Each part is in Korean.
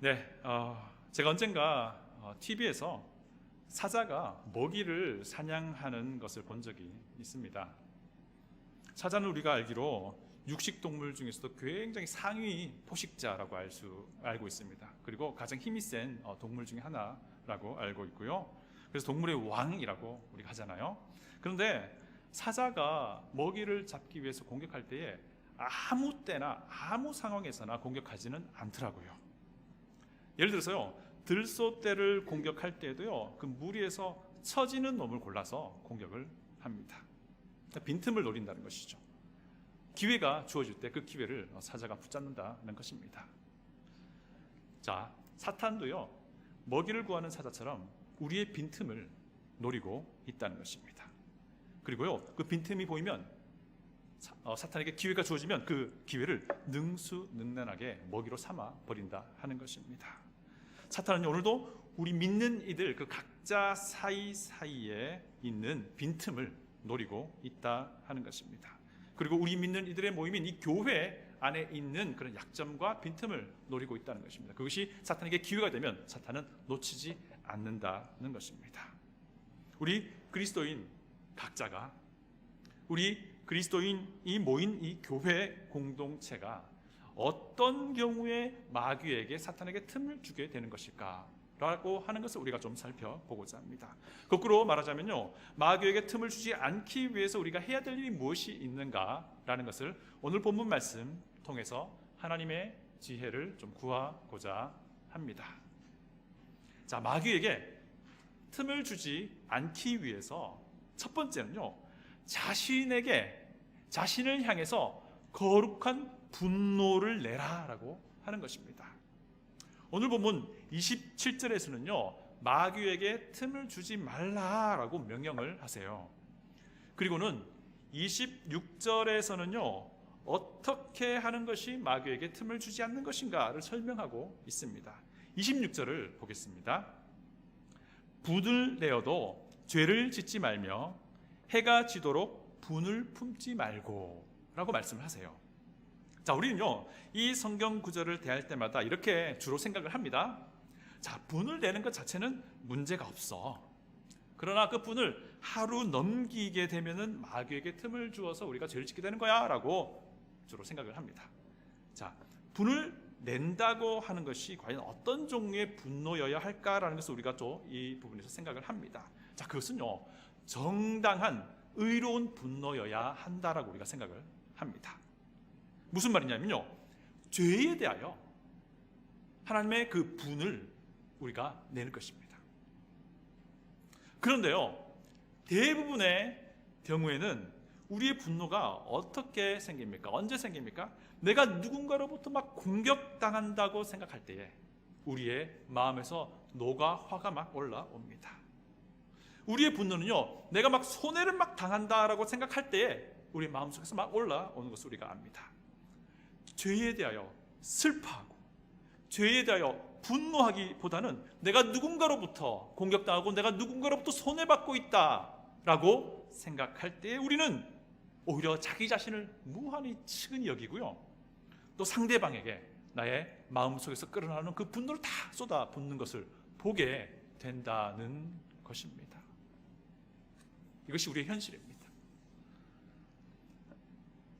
네, 제가 언젠가 TV에서 사자가 먹이를 사냥하는 것을 본 적이 있습니다. 사자는 우리가 알기로 육식동물 중에서도 굉장히 상위 포식자라고 알고 있습니다. 그리고 가장 힘이 센 동물 중에 하나라고 알고 있고요. 그래서 동물의 왕이라고 우리가 하잖아요. 그런데 사자가 먹이를 잡기 위해서 공격할 때에 아무 때나 아무 상황에서나 공격하지는 않더라고요. 예를 들어서요, 들소떼를 공격할 때에도요, 그 무리에서 처지는 놈을 골라서 공격을 합니다. 빈틈을 노린다는 것이죠. 기회가 주어질 때 그 기회를 사자가 붙잡는다는 것입니다. 자, 사탄도요, 먹이를 구하는 사자처럼 우리의 빈틈을 노리고 있다는 것입니다. 그리고요, 그 빈틈이 보이면 사탄에게 기회가 주어지면 그 기회를 능수능란하게 먹이로 삼아 버린다 하는 것입니다. 사탄은 오늘도 우리 믿는 이들 그 각자 사이사이에 있는 빈틈을 노리고 있다 하는 것입니다. 그리고 우리 믿는 이들의 모임인 이 교회 안에 있는 그런 약점과 빈틈을 노리고 있다는 것입니다. 그것이 사탄에게 기회가 되면 사탄은 놓치지 않는다는 것입니다. 우리 그리스도인 각자가, 우리 그리스도인이 모인 이 교회 공동체가 어떤 경우에 마귀에게, 사탄에게 틈을 주게 되는 것일까 라고 하는 것을 우리가 좀 살펴보고자 합니다. 거꾸로 말하자면요, 마귀에게 틈을 주지 않기 위해서 우리가 해야 될 일이 무엇이 있는가 라는 것을 오늘 본문 말씀 통해서 하나님의 지혜를 좀 구하고자 합니다. 자, 마귀에게 틈을 주지 않기 위해서 첫 번째는요, 자신을 향해서 거룩한 분노를 내라 라고 하는 것입니다. 오늘 본문 27절에서는요, 마귀에게 틈을 주지 말라라고 명령을 하세요. 그리고는 26절에서는요, 어떻게 하는 것이 마귀에게 틈을 주지 않는 것인가를 설명하고 있습니다. 26절을 보겠습니다. 분을 내어도 죄를 짓지 말며 해가 지도록 분을 품지 말고 라고 말씀을 하세요. 자, 우리는요, 이 성경 구절을 대할 때마다 이렇게 주로 생각을 합니다. 자, 분을 내는 것 자체는 문제가 없어. 그러나 그 분을 하루 넘기게 되면은 마귀에게 틈을 주어서 우리가 죄를 짓게 되는 거야 라고 주로 생각을 합니다. 자, 분을 낸다고 하는 것이 과연 어떤 종류의 분노여야 할까라는 것을 우리가 또 이 부분에서 생각을 합니다. 자, 그것은요, 정당한 의로운 분노여야 한다라고 우리가 생각을 합니다. 무슨 말이냐면요, 죄에 대하여 하나님의 그 분을 우리가 내는 것입니다. 그런데요, 대부분의 경우에는 우리의 분노가 어떻게 생깁니까? 언제 생깁니까? 내가 누군가로부터 막 공격당한다고 생각할 때에 우리의 마음에서 노가 화가 막 올라옵니다. 우리의 분노는요, 내가 막 손해를 막 당한다라고 생각할 때에 우리 마음속에서 막 올라오는 것을 우리가 압니다. 죄에 대하여 슬퍼하고 죄에 대하여 분노하기보다는 내가 누군가로부터 공격당하고 내가 누군가로부터 손해받고 있다라고 생각할 때에 우리는 오히려 자기 자신을 무한히 측은히 여기고요, 또 상대방에게 나의 마음속에서 끌어나오는 그 분노를 다 쏟아붓는 것을 보게 된다는 것입니다. 이것이 우리의 현실입니다.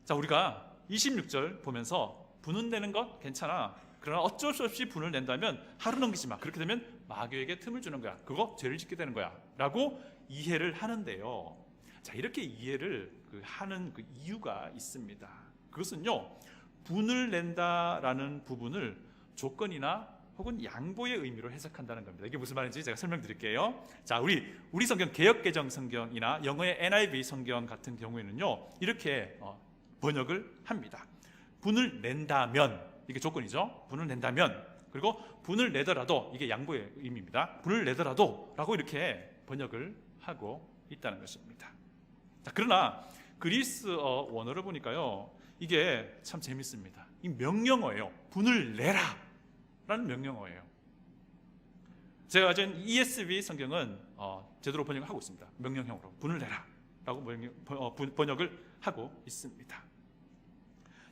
자, 우리가 26절 보면서 분은 내는 것 괜찮아, 그러나 어쩔 수 없이 분을 낸다면 하루 넘기지 마, 그렇게 되면 마귀에게 틈을 주는 거야, 그거 죄를 짓게 되는 거야 라고 이해를 하는데요, 자, 이렇게 이해를 하는 그 이유가 있습니다. 그것은요, 분을 낸다라는 부분을 조건이나 혹은 양보의 의미로 해석한다는 겁니다. 이게 무슨 말인지 제가 설명드릴게요. 자, 우리 성경, 개역개정 성경이나 영어의 NIV 성경 같은 경우에는요, 이렇게 번역을 합니다. 분을 낸다면, 이게 조건이죠. 분을 낸다면, 그리고 분을 내더라도, 이게 양보의 의미입니다. 분을 내더라도 라고 이렇게 번역을 하고 있다는 것입니다. 자, 그러나 그리스어 원어를 보니까요, 이게 참 재밌습니다. 이 명령어예요. 분을 내라 라는 명령어예요. 제가 가진 ESV 성경은 제대로 번역을 하고 있습니다. 명령형으로 분을 내라 라고 번역을 하고 있습니다.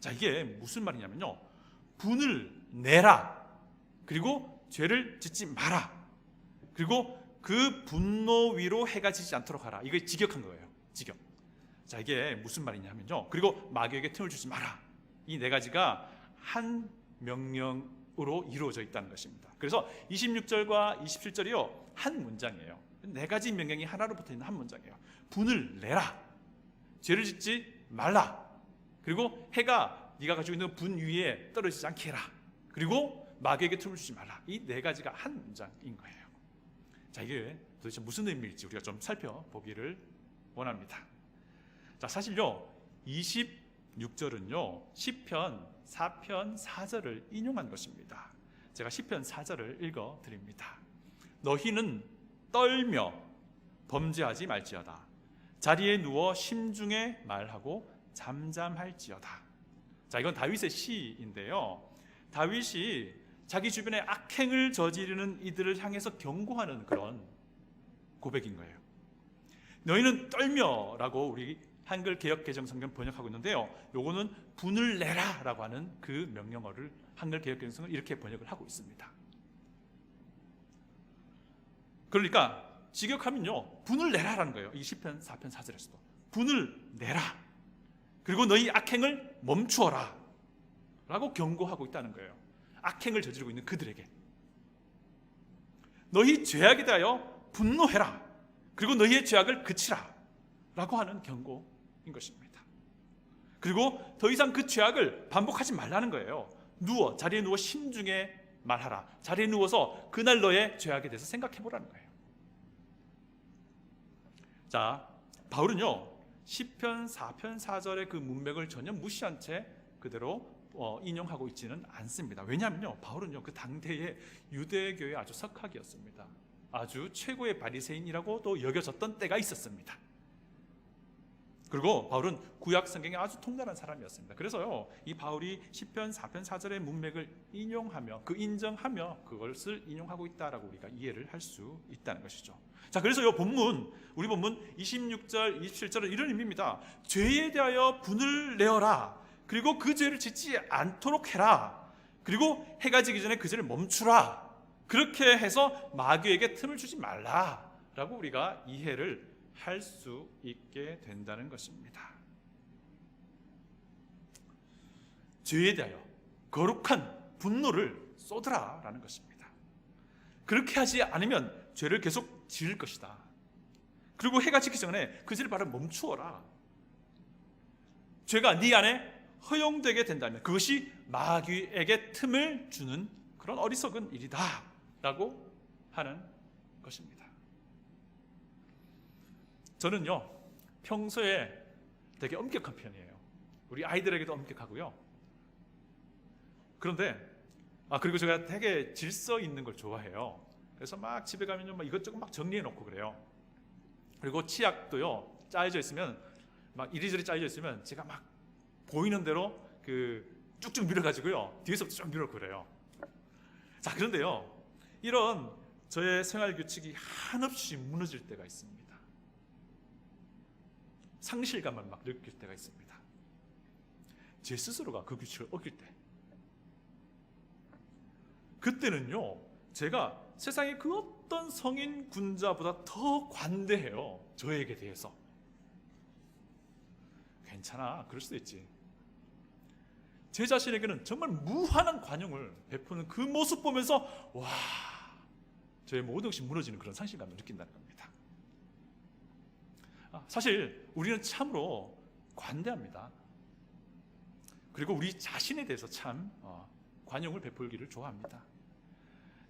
자, 이게 무슨 말이냐면요, 분을 내라 그리고 죄를 짓지 마라. 그리고 그 분노 위로 해가 지지 않도록 하라. 이거 직역한 거예요. 직역. 자, 이게 무슨 말이냐면요. 그리고 마귀에게 틈을 주지 마라. 이 네 가지가 한 명령으로 이루어져 있다는 것입니다. 그래서 26절과 27절이요, 한 문장이에요. 네 가지 명령이 하나로 붙어 있는 한 문장이에요. 분을 내라. 죄를 짓지 말라. 그리고 해가 네가 가지고 있는 분 위에 떨어지지 않게 해라. 그리고 마귀에게 틈을 주지 말라. 이 네 가지가 한 문장인 거예요. 자, 이게 도대체 무슨 의미일지 우리가 좀 살펴보기를 원합니다. 자, 사실요 26절은요 시편 4편 4절을 인용한 것입니다. 제가 시편 4절을 읽어드립니다. 너희는 떨며 범죄하지 말지어다. 자리에 누워 심중에 말하고 잠잠할지어다. 자, 이건 다윗의 시인데요, 다윗이 자기 주변에 악행을 저지르는 이들을 향해서 경고하는 그런 고백인 거예요. 너희는 떨며라고 우리 한글 개역 개정 성경 번역하고 있는데요, 요거는 분을 내라라고 하는 그 명령어를 한글 개역 개정 성경은 이렇게 번역을 하고 있습니다. 그러니까 직역하면요 분을 내라라는 거예요. 이 시편 4편 4절에서도 분을 내라. 그리고 너희 악행을 멈추어라 라고 경고하고 있다는 거예요. 악행을 저지르고 있는 그들에게 너희 죄악에 대하여 분노해라. 그리고 너희의 죄악을 그치라 라고 하는 경고인 것입니다. 그리고 더 이상 그 죄악을 반복하지 말라는 거예요. 자리에 누워 심중에 말하라. 자리에 누워서 그날 너의 죄악에 대해서 생각해 보라는 거예요. 자, 바울은요 시편 4편 4절의 그 문맥을 전혀 무시한 채 그대로 인용하고 있지는 않습니다. 왜냐하면요 바울은요 그 당대의 유대교의 아주 석학이었습니다. 아주 최고의 바리새인이라고 또 여겨졌던 때가 있었습니다. 그리고 바울은 구약 성경에 아주 통달한 사람이었습니다. 그래서요 이 바울이 시편 4편 4절의 문맥을 인용하며 인정하며 그것을 인용하고 있다라고 우리가 이해를 할 수 있다는 것이죠. 자, 그래서 이 본문, 우리 본문 26절 27절은 이런 의미입니다. 죄에 대하여 분을 내어라. 그리고 그 죄를 짓지 않도록 해라. 그리고 해가 지기 전에 그 죄를 멈추라. 그렇게 해서 마귀에게 틈을 주지 말라라고 우리가 이해를 할 수 있게 된다는 것입니다. 죄에 대하여 거룩한 분노를 쏟으라라는 것입니다. 그렇게 하지 않으면 죄를 계속 지을 것이다. 그리고 해가 지기 전에 그 죄를 바로 멈추어라. 죄가 네 안에 허용되게 된다면 그것이 마귀에게 틈을 주는 그런 어리석은 일이다 라고 하는 것입니다. 저는요 평소에 되게 엄격한 편이에요. 우리 아이들에게도 엄격하고요. 그런데 그리고 제가 되게 질서 있는 걸 좋아해요. 그래서 막 집에 가면요 막 이것저것 막 정리해 놓고 그래요. 그리고 치약도요 짜여져 있으면 막 이리저리 짜여져 있으면 제가 막 보이는 대로 그 쭉쭉 밀어가지고요 뒤에서부터 쭉 밀어 그래요. 자, 그런데요 이런 저의 생활 규칙이 한없이 무너질 때가 있습니다. 상실감을 막 느낄 때가 있습니다. 제 스스로가 그 규칙을 어길 때, 그때는요 제가 세상의 그 어떤 성인 군자보다 더 관대해요. 저에게 대해서. 괜찮아, 그럴 수도 있지. 제 자신에게는 정말 무한한 관용을 베푸는 그 모습 보면서 와, 저의 모든 것이 무너지는 그런 상실감을 느낀다는 겁니다. 사실 우리는 참으로 관대합니다. 그리고 우리 자신에 대해서 참 관용을 베풀기를 좋아합니다.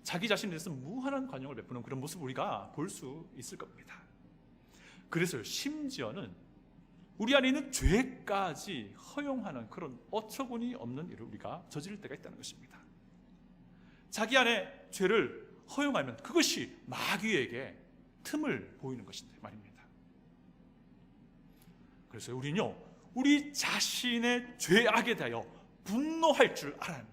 자기 자신에 대해서 무한한 관용을 베푸는 그런 모습을 우리가 볼 수 있을 겁니다. 그래서 심지어는 우리 안에 있는 죄까지 허용하는 그런 어처구니 없는 일을 우리가 저지를 때가 있다는 것입니다. 자기 안에 죄를 허용하면 그것이 마귀에게 틈을 보이는 것인데 말입니다. 그래서 우리는요 우리 자신의 죄악에 대하여 분노할 줄 알아야 합니다.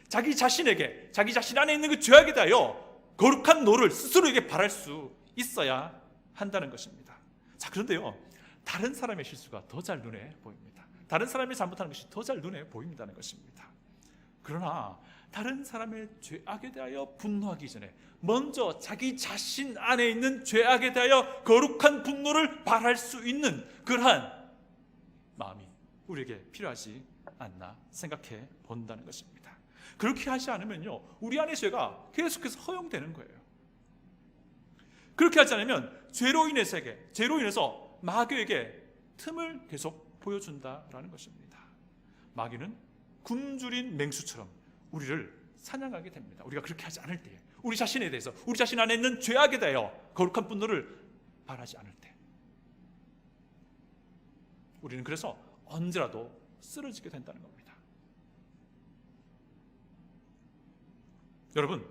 자기 자신에게, 자기 자신 안에 있는 그 죄악에 대하여 거룩한 노를 스스로에게 바랄 수 있어야 한다는 것입니다. 자, 그런데요 다른 사람의 실수가 더 잘 눈에 보입니다. 다른 사람이 잘못하는 것이 더 잘 눈에 보인다는 것입니다. 그러나 다른 사람의 죄악에 대하여 분노하기 전에 먼저 자기 자신 안에 있는 죄악에 대하여 거룩한 분노를 발할 수 있는 그러한 마음이 우리에게 필요하지 않나 생각해 본다는 것입니다. 그렇게 하지 않으면요, 우리 안의 죄가 계속해서 허용되는 거예요. 그렇게 하지 않으면 죄로 인해서 마귀에게 틈을 계속 보여준다라는 것입니다. 마귀는 굶주린 맹수처럼 우리를 사냥하게 됩니다. 우리가 그렇게 하지 않을 때, 우리 자신에 대해서, 우리 자신 안에 있는 죄악에 대하여 거룩한 분노를 발하지 않을 때, 우리는 그래서 언제라도 쓰러지게 된다는 겁니다. 여러분,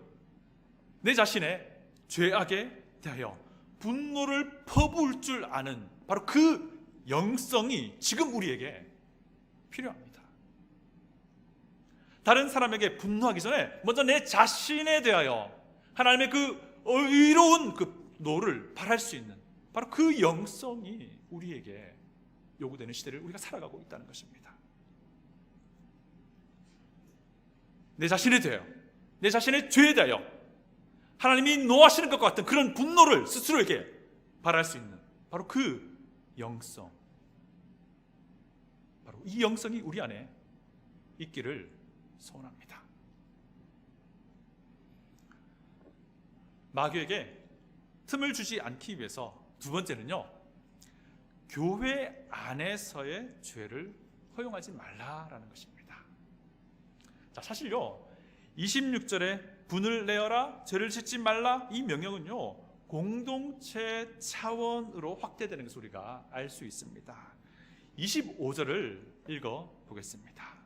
내 자신의 죄악에 대하여 분노를 퍼부을 줄 아는 바로 그 영성이 지금 우리에게 필요합니다. 다른 사람에게 분노하기 전에 먼저 내 자신에 대하여 하나님의 그 의로운 그 노를 발할 수 있는 바로 그 영성이 우리에게 요구되는 시대를 우리가 살아가고 있다는 것입니다. 내 자신에 대하여, 내 자신의 죄에 대하여 하나님이 노하시는 것과 같은 그런 분노를 스스로에게 발할 수 있는 바로 그 영성, 바로 이 영성이 우리 안에 있기를 소원합니다. 마귀에게 틈을 주지 않기 위해서 두 번째는요, 교회 안에서의 죄를 허용하지 말라라는 것입니다. 자, 사실요 26절에 분을 내어라, 죄를 짓지 말라, 이 명령은요 공동체 차원으로 확대되는 것을 우리가 알 수 있습니다. 25절을 읽어 보겠습니다.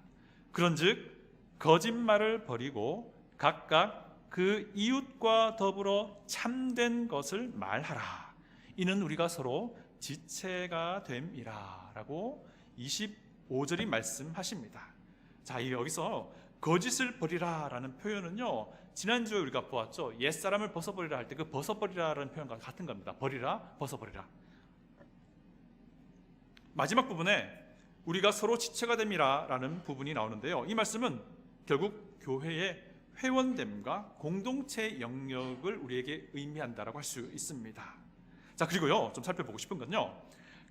그런즉 거짓말을 버리고 각각 그 이웃과 더불어 참된 것을 말하라. 이는 우리가 서로 지체가 됨이라 라고 25절이 말씀하십니다. 자, 여기서 거짓을 버리라 라는 표현은요, 지난주에 우리가 보았죠. 옛사람을 벗어버리라 할 때 그 벗어버리라 라는 표현과 같은 겁니다. 버리라, 벗어버리라. 마지막 부분에 우리가 서로 지체가 됨이라 라는 부분이 나오는데요, 이 말씀은 결국 교회의 회원됨과 공동체 영역을 우리에게 의미한다라고 할 수 있습니다. 자, 그리고요 좀 살펴보고 싶은 건요,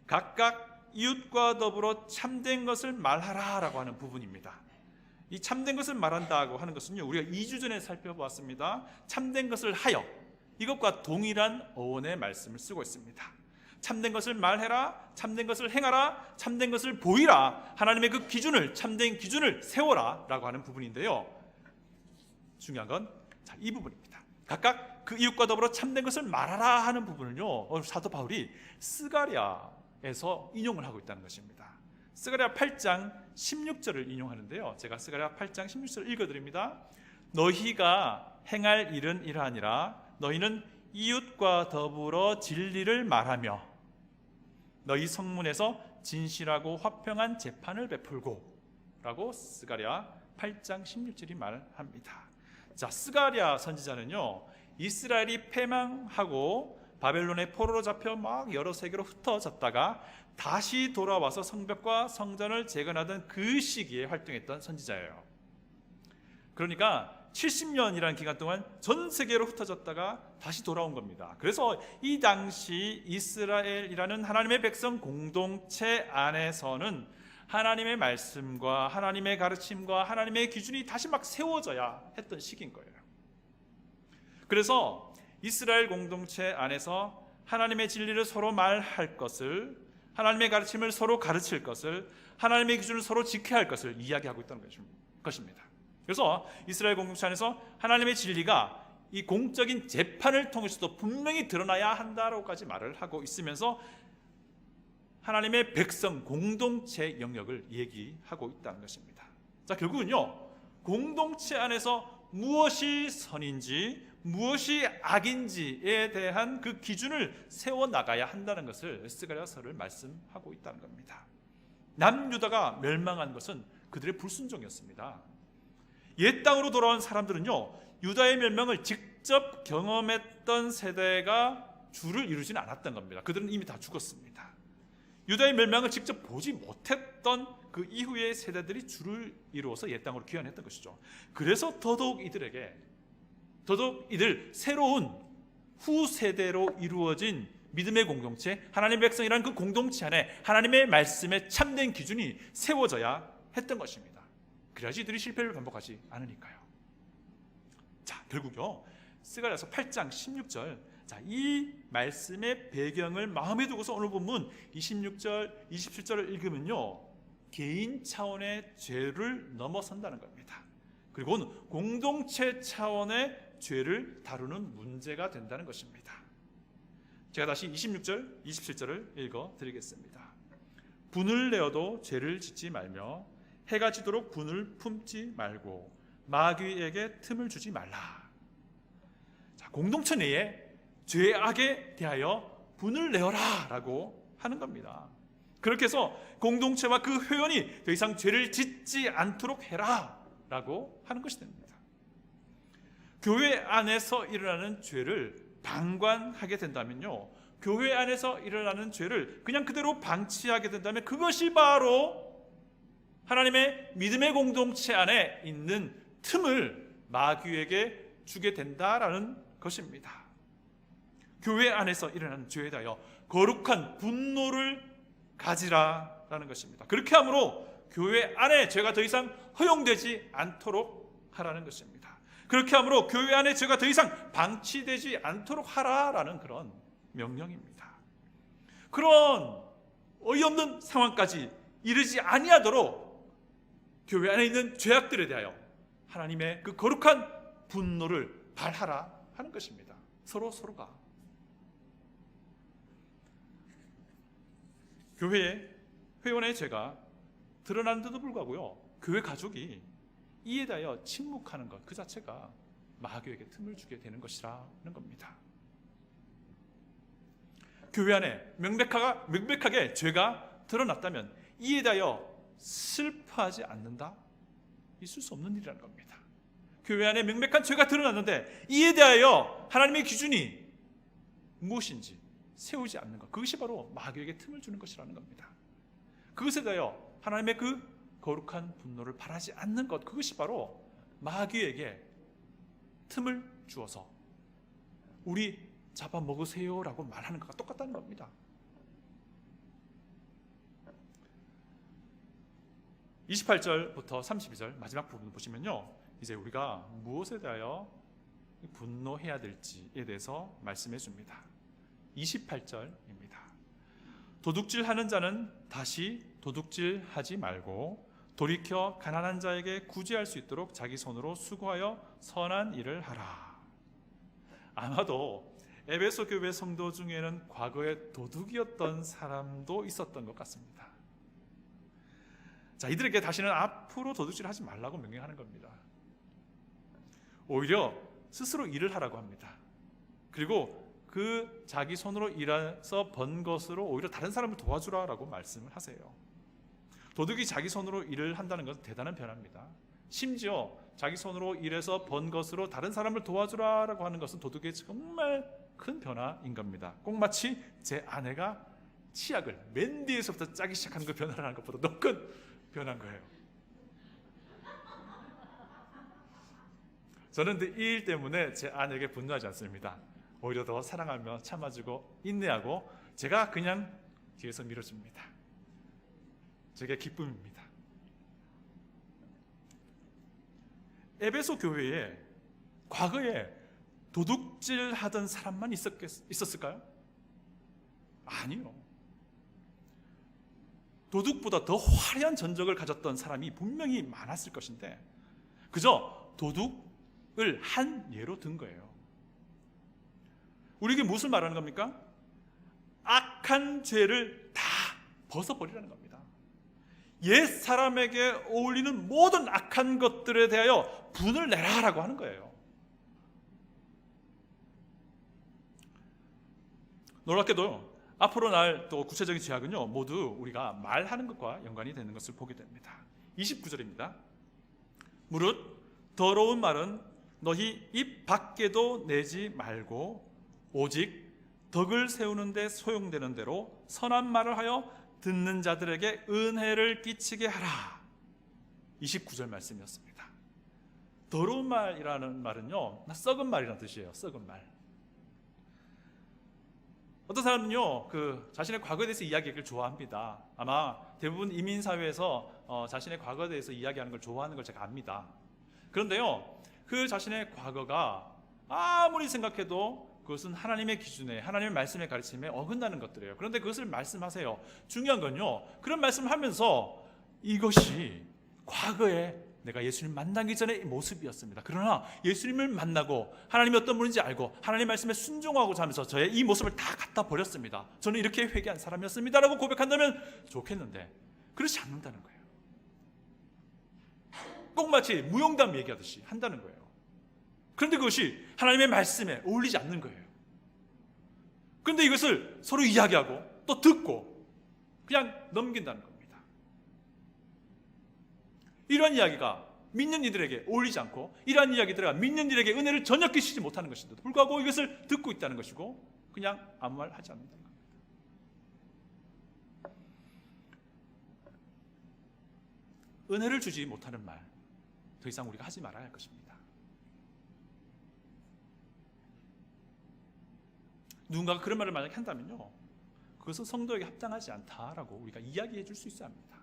각각 이웃과 더불어 참된 것을 말하라 라고 하는 부분입니다. 이 참된 것을 말한다고 하는 것은요, 우리가 2주 전에 살펴보았습니다. 참된 것을 하여, 이것과 동일한 어원의 말씀을 쓰고 있습니다. 참된 것을 말해라, 참된 것을 행하라, 참된 것을 보이라, 하나님의 그 기준을, 참된 기준을 세워라 라고 하는 부분인데요, 중요한 건 이 부분입니다. 각각 그 이웃과 더불어 참된 것을 말하라 하는 부분은요, 사도 바울이 스가랴에서 인용을 하고 있다는 것입니다. 스가랴 8장 16절을 인용하는데요, 제가 스가랴 8장 16절을 읽어드립니다. 너희가 행할 일은 이러하니라. 너희는 이웃과 더불어 진리를 말하며 너희 성문에서 진실하고 화평한 재판을 베풀고 라고 스가랴 8장 16절이 말합니다. 자, 스가랴 선지자는요, 이스라엘이 패망하고 바벨론의 포로로 잡혀 막 여러 세계로 흩어졌다가 다시 돌아와서 성벽과 성전을 재건하던 그 시기에 활동했던 선지자예요. 그러니까 70년이라는 기간 동안 전 세계로 흩어졌다가 다시 돌아온 겁니다. 그래서 이 당시 이스라엘이라는 하나님의 백성 공동체 안에서는 하나님의 말씀과 하나님의 가르침과 하나님의 기준이 다시 막 세워져야 했던 시기인 거예요. 그래서 이스라엘 공동체 안에서 하나님의 진리를 서로 말할 것을, 하나님의 가르침을 서로 가르칠 것을, 하나님의 기준을 서로 지켜야 할 것을 이야기하고 있다는 것입니다. 그래서 이스라엘 공동체 안에서 하나님의 진리가 이 공적인 재판을 통해서도 분명히 드러나야 한다라고까지 말을 하고 있으면서 하나님의 백성 공동체 영역을 얘기하고 있다는 것입니다. 자, 결국은요, 공동체 안에서 무엇이 선인지 무엇이 악인지에 대한 그 기준을 세워나가야 한다는 것을 스가랴서를 말씀하고 있다는 겁니다. 남유다가 멸망한 것은 그들의 불순종이었습니다. 옛 땅으로 돌아온 사람들은요, 유다의 멸망을 직접 경험했던 세대가 주를 이루지는 않았던 겁니다. 그들은 이미 다 죽었습니다. 유다의 멸망을 직접 보지 못했던 그 이후의 세대들이 줄을 이루어서 옛 땅으로 귀환했던 것이죠. 그래서 더더욱 이들 새로운 후세대로 이루어진 믿음의 공동체, 하나님의 백성이라는 그 공동체 안에 하나님의 말씀의 참된 기준이 세워져야 했던 것입니다. 그래야지 이들이 실패를 반복하지 않으니까요. 자, 결국요, 스가랴서 8장 16절, 자, 이 말씀의 배경을 마음에 두고서 오늘 본문 26절, 27절을 읽으면요, 개인 차원의 죄를 넘어선다는 겁니다. 그리고 공동체 차원의 죄를 다루는 문제가 된다는 것입니다. 제가 다시 26절, 27절을 읽어드리겠습니다. 분을 내어도 죄를 짓지 말며 해가 지도록 분을 품지 말고 마귀에게 틈을 주지 말라. 자, 공동체 내에 죄악에 대하여 분을 내어라 라고 하는 겁니다. 그렇게 해서 공동체와 그 회원이 더 이상 죄를 짓지 않도록 해라 라고 하는 것이 됩니다. 교회 안에서 일어나는 죄를 방관하게 된다면요, 교회 안에서 일어나는 죄를 그냥 그대로 방치하게 된다면 그것이 바로 하나님의 믿음의 공동체 안에 있는 틈을 마귀에게 주게 된다라는 것입니다. 교회 안에서 일어나는 죄에 대하여 거룩한 분노를 가지라라는 것입니다. 그렇게 함으로 교회 안에 죄가 더 이상 허용되지 않도록 하라는 것입니다. 그렇게 함으로 교회 안에 죄가 더 이상 방치되지 않도록 하라라는 그런 명령입니다. 그런 어이없는 상황까지 이르지 아니하도록 교회 안에 있는 죄악들에 대하여 하나님의 그 거룩한 분노를 발하라 하는 것입니다. 서로가 교회의 회원의 죄가 드러나는데도 불구하고요, 교회 가족이 이에 대하여 침묵하는 것 그 자체가 마귀에게 틈을 주게 되는 것이라는 겁니다. 교회 안에 명백하게 죄가 드러났다면 이에 대하여 슬퍼하지 않는다? 있을 수 없는 일이라는 겁니다. 교회 안에 명백한 죄가 드러났는데 이에 대하여 하나님의 기준이 무엇인지 세우지 않는 것, 그것이 바로 마귀에게 틈을 주는 것이라는 겁니다. 그것에 대하여 하나님의 그 거룩한 분노를 바라지 않는 것, 그것이 바로 마귀에게 틈을 주어서 우리 잡아먹으세요 라고 말하는 것과 똑같다는 겁니다. 28절부터 32절 마지막 부분 보시면요, 이제 우리가 무엇에 대하여 분노해야 될지에 대해서 말씀해 줍니다. 28절입니다. 도둑질하는 자는 다시 도둑질하지 말고 돌이켜 가난한 자에게 구제할 수 있도록 자기 손으로 수고하여 선한 일을 하라. 아마도 에베소 교회 성도 중에는 과거에 도둑이었던 사람도 있었던 것 같습니다. 자, 이들에게 다시는 앞으로 도둑질하지 말라고 명령하는 겁니다. 오히려 스스로 일을 하라고 합니다. 그리고 그 자기 손으로 일해서 번 것으로 오히려 다른 사람을 도와주라라고 말씀을 하세요. 도둑이 자기 손으로 일을 한다는 것은 대단한 변화입니다. 심지어 자기 손으로 일해서 번 것으로 다른 사람을 도와주라라고 하는 것은 도둑의 정말 큰 변화인 겁니다. 꼭 마치 제 아내가 치약을 맨 뒤에서부터 짜기 시작하는 그 변화를 하는 것보다 더 큰 변화인 거예요. 저는 이 일 때문에 제 아내에게 분노하지 않습니다. 오히려 더 사랑하며 참아주고 인내하고 제가 그냥 뒤에서 밀어줍니다. 제게 기쁨입니다. 에베소 교회에 과거에 도둑질하던 사람만 있었을까요? 아니요. 도둑보다 더 화려한 전적을 가졌던 사람이 분명히 많았을 것인데 그저 도둑을 한 예로 든 거예요. 우리에게 무엇을 말하는 겁니까? 악한 죄를 다 벗어버리라는 겁니다. 옛 사람에게 어울리는 모든 악한 것들에 대하여 분을 내라라고 하는 거예요. 놀랍게도 앞으로 날 또 구체적인 죄악은요, 모두 우리가 말하는 것과 연관이 되는 것을 보게 됩니다. 29절입니다. 무릇 더러운 말은 너희 입 밖에도 내지 말고 오직 덕을 세우는 데 소용되는 대로 선한 말을 하여 듣는 자들에게 은혜를 끼치게 하라. 29절 말씀이었습니다. 더러운 말이라는 말은요, 썩은 말이라는 뜻이에요. 썩은 말. 어떤 사람은요, 자신의 과거에 대해서 이야기하기를 좋아합니다. 아마 대부분 이민사회에서 자신의 과거에 대해서 이야기하는 걸 좋아하는 걸 제가 압니다. 그런데요, 그 자신의 과거가 아무리 생각해도 그것은 하나님의 기준에, 하나님의 말씀의 가르침에 어긋나는 것들이에요. 그런데 그것을 말씀하세요. 중요한 건요, 그런 말씀을 하면서 이것이 과거에 내가 예수님 만나기 전의 모습이었습니다. 그러나 예수님을 만나고 하나님이 어떤 분인지 알고 하나님 말씀에 순종하고 자면서 저의 이 모습을 다 갖다 버렸습니다. 저는 이렇게 회개한 사람이었습니다 라고 고백한다면 좋겠는데 그렇지 않는다는 거예요. 꼭 마치 무용담 얘기하듯이 한다는 거예요. 그런데 그것이 하나님의 말씀에 어울리지 않는 거예요. 그런데 이것을 서로 이야기하고 또 듣고 그냥 넘긴다는 겁니다. 이러한 이야기가 믿는 이들에게 어울리지 않고 이러한 이야기들이 믿는 이들에게 은혜를 전혀 끼치지 못하는 것인데도 불구하고 이것을 듣고 있다는 것이고 그냥 아무 말 하지 않는다는 겁니다. 은혜를 주지 못하는 말 더 이상 우리가 하지 말아야 할 것입니다. 누군가가 그런 말을 만약에 한다면요, 그것은 성도에게 합당하지 않다라고 우리가 이야기해 줄 수 있어야 합니다.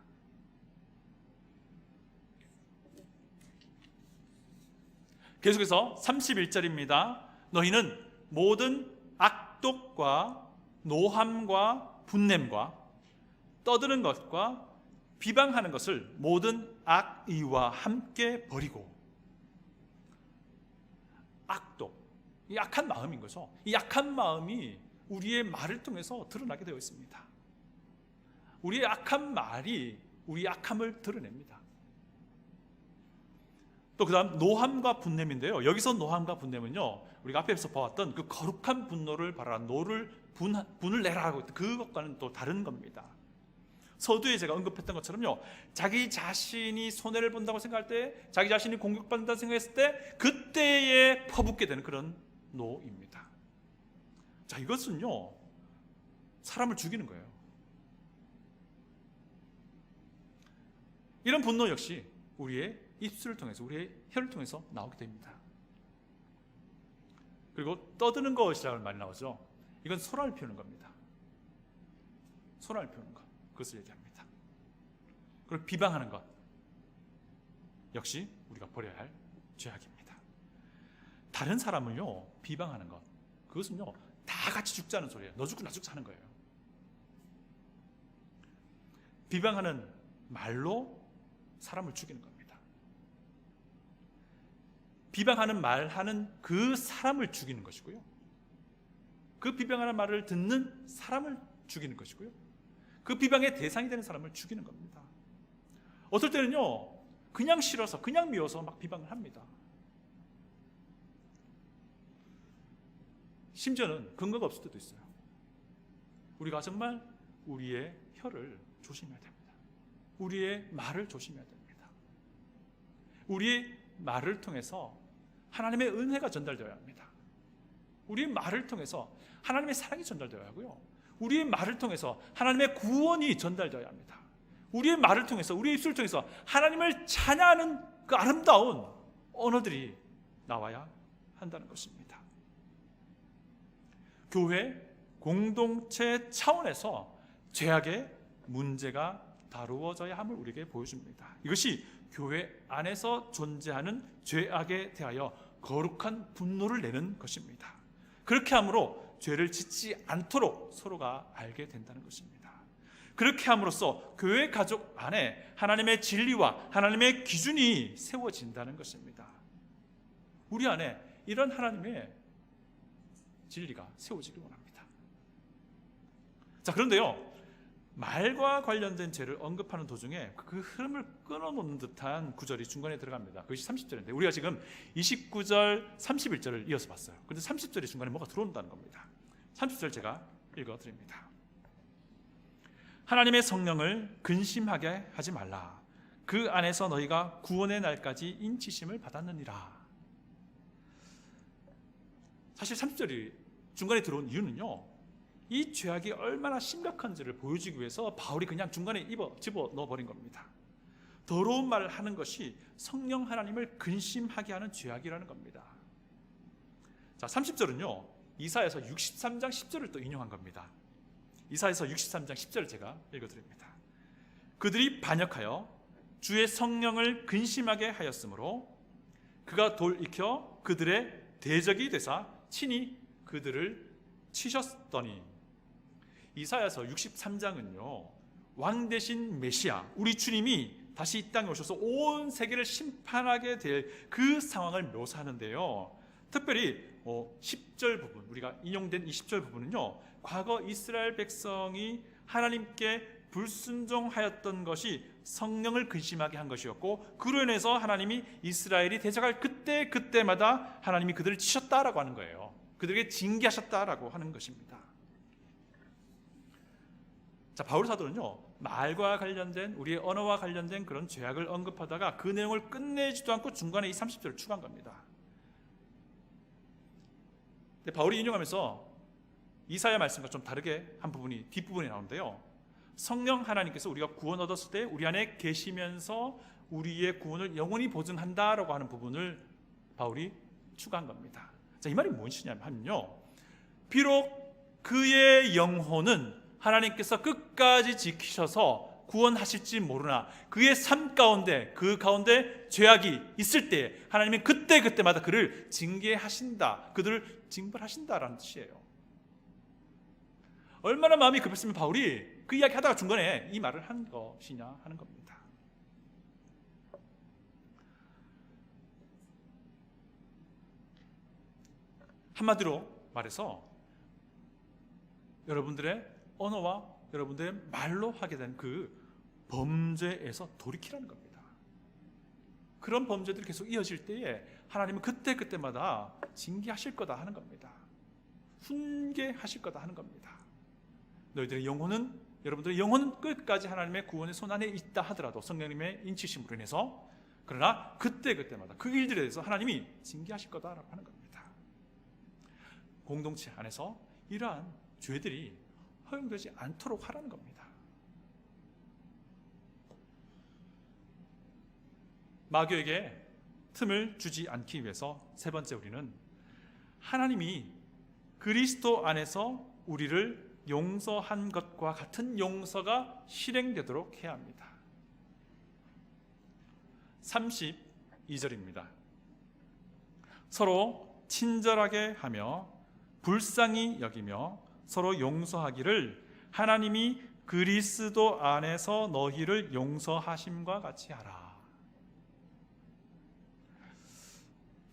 계속해서 31절입니다. 너희는 모든 악독과 노함과 분냄과 떠드는 것과 비방하는 것을 모든 악의와 함께 버리고. 악독, 이 악한 마음인 거죠. 이 악한 마음이 우리의 말을 통해서 드러나게 되어 있습니다. 우리의 악한 말이 우리의 악함을 드러냅니다. 또 그 다음 노함과 분냄인데요, 여기서 노함과 분냄은요, 우리가 앞에서 보았던 그 거룩한 분노를 바라라, 분을 내라 하고 그것과는 또 다른 겁니다. 서두에 제가 언급했던 것처럼요, 자기 자신이 손해를 본다고 생각할 때, 자기 자신이 공격받는다고 생각했을 때 그때에 퍼붓게 되는 그런 노입니다. 자, 이것은요 사람을 죽이는 거예요. 이런 분노 역시 우리의 입술을 통해서, 우리의 혀를 통해서 나오게 됩니다. 그리고 떠드는 것이라는 말이 나오죠. 이건 소란을 피우는 겁니다. 소란을 피우는 것, 그것을 얘기합니다. 그리고 비방하는 것 역시 우리가 버려야 할 죄악입니다. 다른 사람을요 비방하는 것, 그것은요 다 같이 죽자는 소리예요. 너 죽고 나 죽자 하는 거예요. 비방하는 말로 사람을 죽이는 겁니다. 비방하는 말하는 그 사람을 죽이는 것이고요, 그 비방하는 말을 듣는 사람을 죽이는 것이고요, 그 비방의 대상이 되는 사람을 죽이는 겁니다. 어떨 때는요 그냥 싫어서, 그냥 미워서 막 비방을 합니다. 심지어는 근거가 없을 때도 있어요. 우리가 정말 우리의 혀를 조심해야 됩니다. 우리의 말을 조심해야 됩니다. 우리의 말을 통해서 하나님의 은혜가 전달되어야 합니다. 우리의 말을 통해서 하나님의 사랑이 전달되어야 하고요, 우리의 말을 통해서 하나님의 구원이 전달되어야 합니다. 우리의 말을 통해서, 우리의 입술을 통해서 하나님을 찬양하는 그 아름다운 언어들이 나와야 한다는 것입니다. 교회 공동체 차원에서 죄악의 문제가 다루어져야 함을 우리에게 보여줍니다. 이것이 교회 안에서 존재하는 죄악에 대하여 거룩한 분노를 내는 것입니다. 그렇게 함으로 죄를 짓지 않도록 서로가 알게 된다는 것입니다. 그렇게 함으로써 교회 가족 안에 하나님의 진리와 하나님의 기준이 세워진다는 것입니다. 우리 안에 이런 하나님의 진리가 세워지기 원합니다. 자, 그런데요, 말과 관련된 죄를 언급하는 도중에 그 흐름을 끊어놓는 듯한 구절이 중간에 들어갑니다. 그것이 30절인데 우리가 지금 29절, 31절을 이어서 봤어요. 그런데 30절이 중간에 뭐가 들어온다는 겁니다. 30절 제가 읽어드립니다. 하나님의 성령을 근심하게 하지 말라. 그 안에서 너희가 구원의 날까지 인치심을 받았느니라. 사실 30절이 중간에 들어온 이유는요, 이 죄악이 얼마나 심각한지를 보여주기 위해서 바울이 그냥 중간에 집어 넣어버린 겁니다. 더러운 말을 하는 것이 성령 하나님을 근심하게 하는 죄악이라는 겁니다. 자, 30절은요 이사야서 63장 10절을 또 인용한 겁니다. 이사야서 63장 10절을 제가 읽어드립니다. 그들이 반역하여 주의 성령을 근심하게 하였으므로 그가 돌이켜 그들의 대적이 되사 친히 그들을 치셨더니. 이사야서 63장은요 왕 대신 메시아 우리 주님이 다시 이 땅에 오셔서 온 세계를 심판하게 될 그 상황을 묘사하는데요, 특별히 10절 부분, 우리가 인용된 이 10절 부분은요 과거 이스라엘 백성이 하나님께 불순종하였던 것이 성령을 근심하게 한 것이었고, 그로 인해서 하나님이 이스라엘이 대적할 그때마다 하나님이 그들을 치셨다라고 하는 거예요. 그들에게 징계하셨다라고 하는 것입니다. 자, 바울 사도는요 말과 관련된, 우리의 언어와 관련된 그런 죄악을 언급하다가 그 내용을 끝내지도 않고 중간에 이 30절을 추가한 겁니다. 근데 바울이 인용하면서 이사야 말씀과 좀 다르게 한 부분이 뒷부분에 나오는데요, 성령 하나님께서 우리가 구원 얻었을 때 우리 안에 계시면서 우리의 구원을 영원히 보증한다라고 하는 부분을 바울이 추가한 겁니다. 자, 이 말이 무엇이냐면요, 비록 그의 영혼은 하나님께서 끝까지 지키셔서 구원하실지 모르나 그의 삶 가운데, 그 가운데 죄악이 있을 때 하나님은 그때마다 그를 징계하신다, 그들을 징벌하신다라는 뜻이에요. 얼마나 마음이 급했으면 바울이 그 이야기 하다가 중간에 이 말을 한 것이냐 하는 겁니다. 한마디로 말해서 여러분들의 언어와 여러분들의 말로 하게 된 그 범죄에서 돌이키라는 겁니다. 그런 범죄들이 계속 이어질 때에 하나님은 그때마다 징계하실 거다 하는 겁니다. 훈계하실 거다 하는 겁니다. 너희들의 영혼은, 여러분들의 영혼은 끝까지 하나님의 구원의 손안에 있다 하더라도 성령님의 인치심으로 인해서, 그러나 그때마다 그 일들에 대해서 하나님이 징계하실 거다라고 하는 겁니다. 공동체 안에서 이러한 죄들이 허용되지 않도록 하라는 겁니다. 마귀에게 틈을 주지 않기 위해서 세 번째, 우리는 하나님이 그리스도 안에서 우리를 용서한 것과 같은 용서가 실행되도록 해야 합니다. 32절입니다. 서로 친절하게 하며 불쌍히 여기며 서로 용서하기를 하나님이 그리스도 안에서 너희를 용서하심과 같이 하라.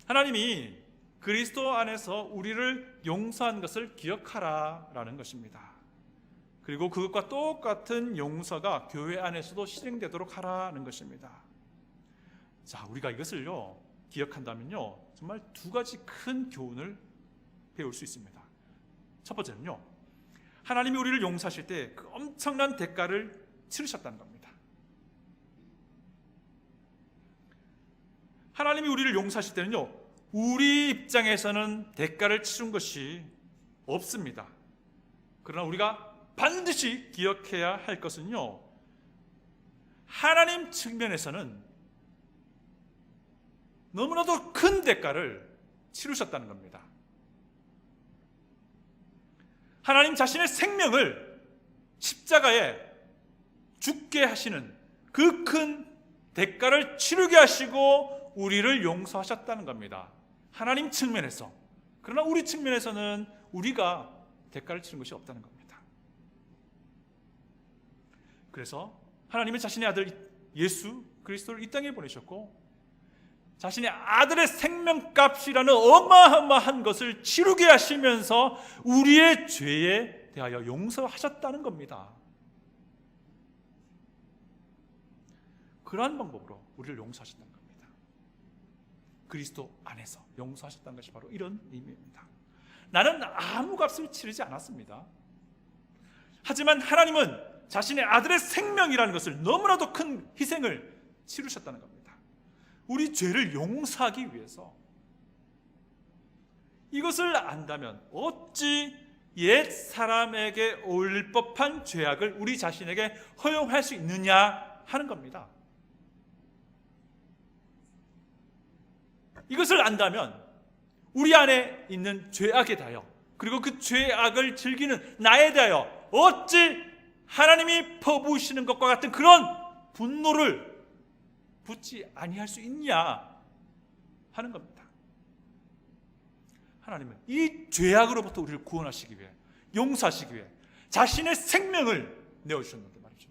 하나님이 그리스도 안에서 우리를 용서한 것을 기억하라라는 것입니다. 그리고 그것과 똑같은 용서가 교회 안에서도 실행되도록 하라는 것입니다. 자, 우리가 이것을요 기억한다면요 정말 두 가지 큰 교훈을 배울 수 있습니다. 첫 번째는요, 하나님이 우리를 용서하실 때 그 엄청난 대가를 치르셨다는 겁니다. 하나님이 우리를 용서하실 때는요 우리 입장에서는 대가를 치른 것이 없습니다. 그러나 우리가 반드시 기억해야 할 것은요, 하나님 측면에서는 너무나도 큰 대가를 치르셨다는 겁니다. 하나님 자신의 생명을 십자가에 죽게 하시는 그 큰 대가를 치르게 하시고 우리를 용서하셨다는 겁니다. 하나님 측면에서. 그러나 우리 측면에서는 우리가 대가를 치른 것이 없다는 겁니다. 그래서 하나님은 자신의 아들 예수 그리스도를 이 땅에 보내셨고 자신의 아들의 생명값이라는 어마어마한 것을 치르게 하시면서 우리의 죄에 대하여 용서하셨다는 겁니다. 그러한 방법으로 우리를 용서하셨다는 겁니다. 그리스도 안에서 용서하셨다는 것이 바로 이런 의미입니다. 나는 아무 값을 치르지 않았습니다. 하지만 하나님은 자신의 아들의 생명이라는 것을 너무나도 큰 희생을 치르셨다는 겁니다. 우리 죄를 용서하기 위해서. 이것을 안다면 어찌 옛 사람에게 어울릴 법한 죄악을 우리 자신에게 허용할 수 있느냐 하는 겁니다. 이것을 안다면 우리 안에 있는 죄악에 대하여, 그리고 그 죄악을 즐기는 나에 대하여 어찌 하나님이 퍼부으시는 것과 같은 그런 분노를 붙지 아니할 수 있냐 하는 겁니다. 하나님은 이 죄악으로부터 우리를 구원하시기 위해, 용서하시기 위해 자신의 생명을 내어주셨는데 말이죠.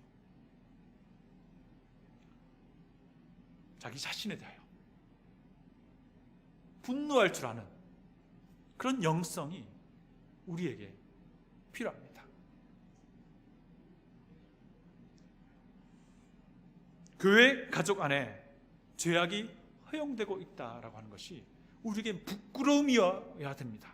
자기 자신에 대하여 분노할 줄 아는 그런 영성이 우리에게 필요합니다. 교회 가족 안에 죄악이 허용되고 있다라고 하는 것이 우리에게 부끄러움이어야 됩니다.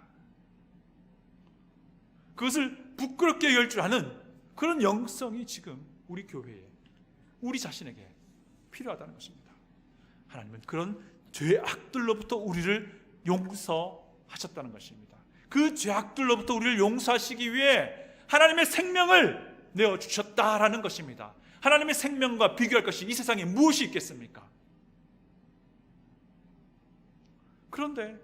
그것을 부끄럽게 여길 줄 아는 그런 영성이 지금 우리 교회에, 우리 자신에게 필요하다는 것입니다. 하나님은 그런 죄악들로부터 우리를 용서하셨다는 것입니다. 그 죄악들로부터 우리를 용서하시기 위해 하나님의 생명을 내어주셨다라는 것입니다. 하나님의 생명과 비교할 것이 이 세상에 무엇이 있겠습니까? 그런데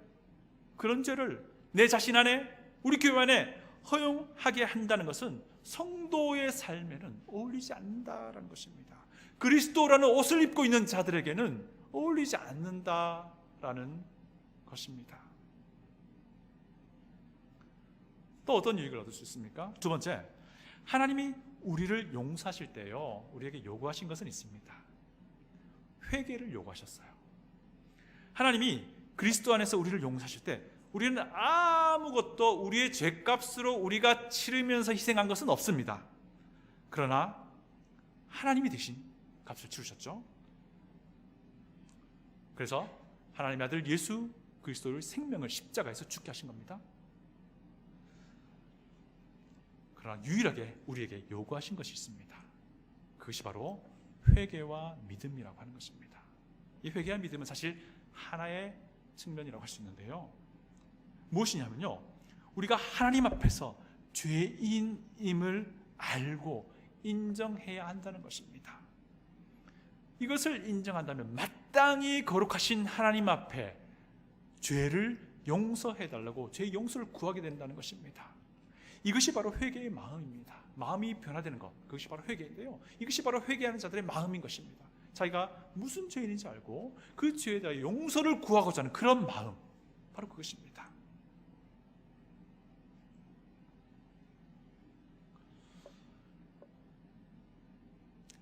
그런 죄를 내 자신 안에, 우리 교회 안에 허용하게 한다는 것은 성도의 삶에는 어울리지 않는다라는 것입니다. 그리스도라는 옷을 입고 있는 자들에게는 어울리지 않는다라는 것입니다. 또 어떤 유익을 얻을 수 있습니까? 두 번째, 하나님이 우리를 용서하실 때요, 우리에게 요구하신 것은 있습니다. 회개를 요구하셨어요. 하나님이 그리스도 안에서 우리를 용서하실 때 우리는 아무것도 우리의 죄값으로 우리가 치르면서 희생한 것은 없습니다. 그러나 하나님이 대신 값을 치르셨죠. 그래서 하나님의 아들 예수 그리스도를 생명을 십자가에서 죽게 하신 겁니다. 그러나 유일하게 우리에게 요구하신 것이 있습니다. 그것이 바로 회개와 믿음이라고 하는 것입니다. 이 회개와 믿음은 사실 하나의 측면이라고 할 수 있는데요, 무엇이냐면요, 우리가 하나님 앞에서 죄인임을 알고 인정해야 한다는 것입니다. 이것을 인정한다면 마땅히 거룩하신 하나님 앞에 죄를 용서해달라고 죄 용서를 구하게 된다는 것입니다. 이것이 바로 회개의 마음입니다. 마음이 변화되는 것, 그것이 바로 회개인데요, 이것이 바로 회개하는 자들의 마음인 것입니다. 자기가 무슨 죄인인지 알고 그 죄에 대해 용서를 구하고자 하는 그런 마음, 바로 그것입니다.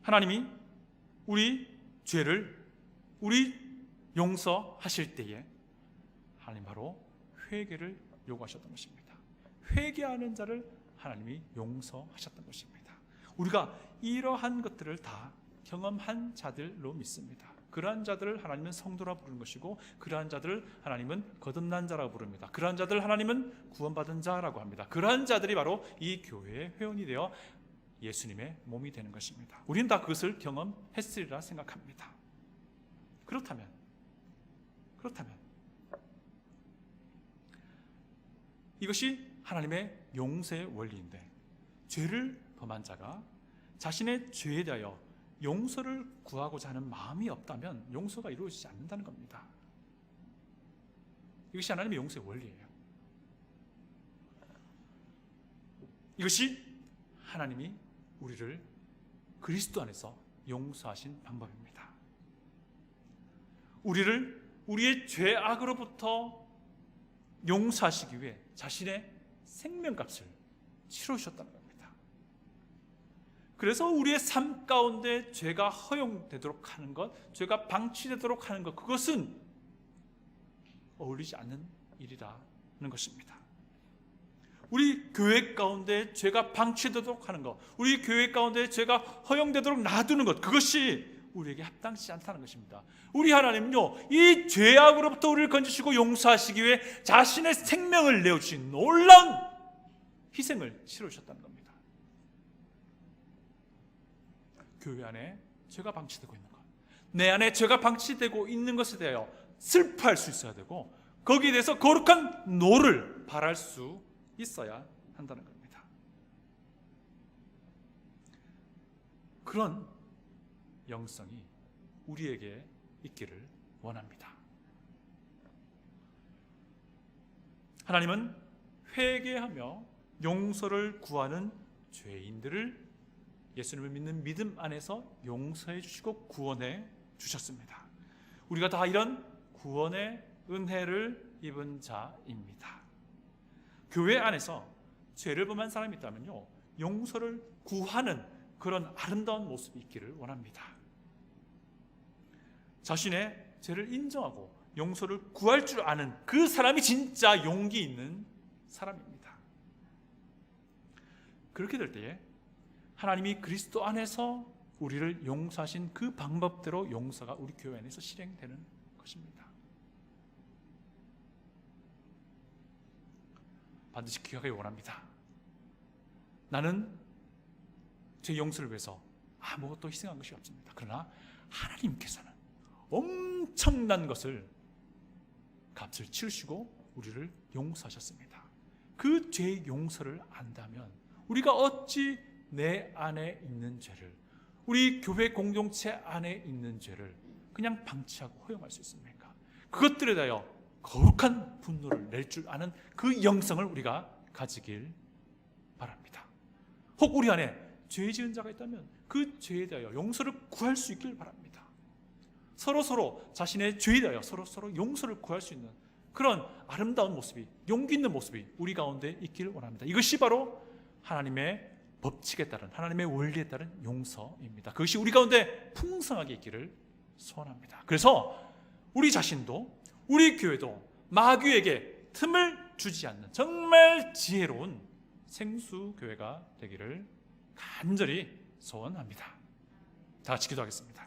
하나님이 우리 죄를 우리 용서하실 때에 하나님 바로 회개를 요구하셨던 것입니다. 회개하는 자를 하나님이 용서하셨던 것입니다. 우리가 이러한 것들을 다 경험한 자들로 믿습니다. 그러한 자들을 하나님은 성도라 부르는 것이고, 그러한 자들을 하나님은 거듭난 자라고 부릅니다. 그러한 자들을 하나님은 구원받은 자라고 합니다. 그러한 자들이 바로 이 교회의 회원이 되어 예수님의 몸이 되는 것입니다. 우리는 다 그것을 경험했으리라 생각합니다. 그렇다면 이것이 하나님의 용서의 원리인데, 죄를 범한 자가 자신의 죄에 대하여 용서를 구하고자 하는 마음이 없다면 용서가 이루어지지 않는다는 겁니다. 이것이 하나님의 용서의 원리예요. 이것이 하나님이 우리를 그리스도 안에서 용서하신 방법입니다. 우리를 우리의 죄악으로부터 용서하시기 위해 자신의 생명값을 치르셨다는 겁니다. 그래서 우리의 삶 가운데 죄가 허용되도록 하는 것, 죄가 방치되도록 하는 것, 그것은 어울리지 않는 일이라는 것입니다. 우리 교회 가운데 죄가 방치되도록 하는 것, 우리 교회 가운데 죄가 허용되도록 놔두는 것, 그것이 우리에게 합당치 않다는 것입니다. 우리 하나님은요, 이 죄악으로부터 우리를 건지시고 용서하시기 위해 자신의 생명을 내어주신 놀라운 희생을 치르셨다는 겁니다. 교회 안에 죄가 방치되고 있는 것, 내 안에 죄가 방치되고 있는 것에 대하여 슬퍼할 수 있어야 되고, 거기에 대해서 거룩한 노를 바랄 수 있어야 한다는 겁니다. 그런 영성이 우리에게 있기를 원합니다. 하나님은 회개하며 용서를 구하는 죄인들을 예수님을 믿는 믿음 안에서 용서해 주시고 구원해 주셨습니다. 우리가 다 이런 구원의 은혜를 입은 자입니다. 교회 안에서 죄를 범한 사람이 있다면요, 용서를 구하는 그런 아름다운 모습이 있기를 원합니다. 자신의 죄를 인정하고 용서를 구할 줄 아는 그 사람이 진짜 용기 있는 사람입니다. 그렇게 될 때에 하나님이 그리스도 안에서 우리를 용서하신 그 방법대로 용서가 우리 교회 안에서 실행되는 것입니다. 반드시 기억하기 원합니다. 나는 제 용서를 위해서 아무것도 희생한 것이 없습니다. 그러나 하나님께서는 엄청난 것을 값을 치르시고 우리를 용서하셨습니다. 그 죄의 용서를 안다면 우리가 어찌 내 안에 있는 죄를, 우리 교회 공동체 안에 있는 죄를 그냥 방치하고 허용할 수 있습니까? 그것들에 대하여 거룩한 분노를 낼 줄 아는 그 영성을 우리가 가지길 바랍니다. 혹 우리 안에 죄 지은 자가 있다면 그 죄에 대하여 용서를 구할 수 있길 바랍니다. 서로 자신의 죄에 대하여 서로 용서를 구할 수 있는 그런 아름다운 모습이, 용기 있는 모습이 우리 가운데 있기를 원합니다. 이것이 바로 하나님의 법칙에 따른, 하나님의 원리에 따른 용서입니다. 그것이 우리 가운데 풍성하게 있기를 소원합니다. 그래서 우리 자신도 우리 교회도 마귀에게 틈을 주지 않는 정말 지혜로운 생수교회가 되기를 간절히 소원합니다. 다 같이 기도하겠습니다.